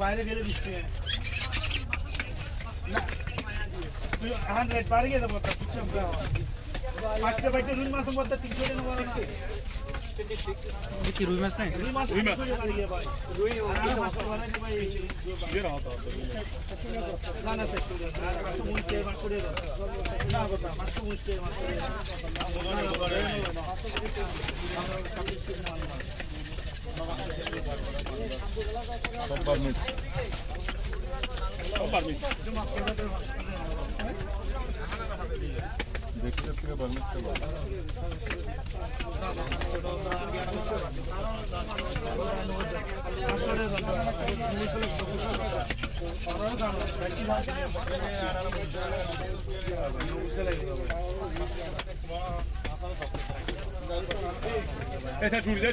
বাইরে গেলে দিচ্ছে না 100 পার গিয়ে দেবো তা কিছু পাঁচটা বাইতে রুই মাছ মধ্যে 300 টাকা নেবো 56 কি রুই মাছ নাই রুই মাছ ভাই রুই মাছ বানাই ভাই বের হতো না না শেষ করে আর মাছ মুইতে মাছ করে দাও না কথা মাছ মুইতে মাছ করে देखिए आपके बर्मिस के बाद ऐसा छूट दे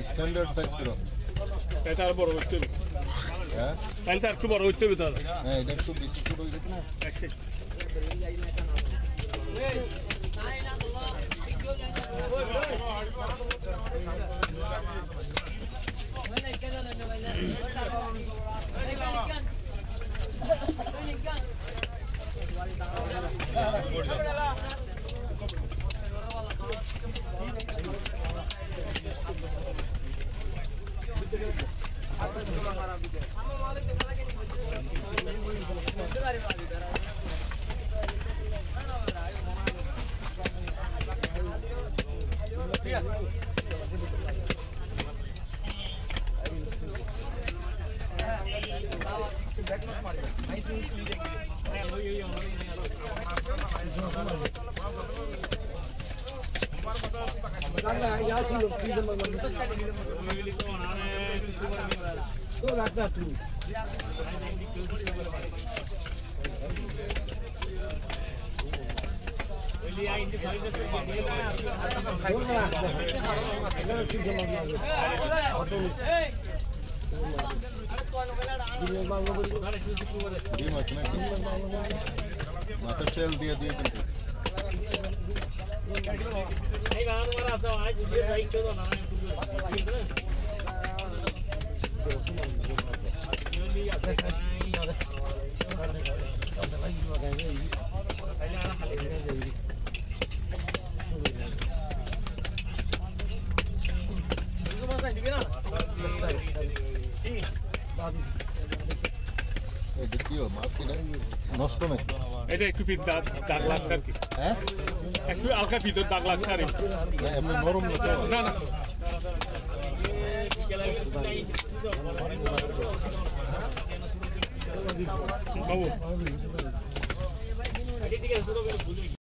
स्टैंडर्ड साइज करो এটা আর বড় হইতে হবে হ্যাঁ তাইলে একটু বড় হইতে হবে তাহলে হ্যাঁ এটা একটু বেশি ছোট হয়ে গেছে না আচ্ছা মাছের তেল দিয়ে কিন্তু নষ্ট নাকি এটা একটু ফিট দাগ লাগছে আর কি হ্যাঁ একটু হালকা ভিতর দাগ লাগছে আর এমনি নরম না না বাবু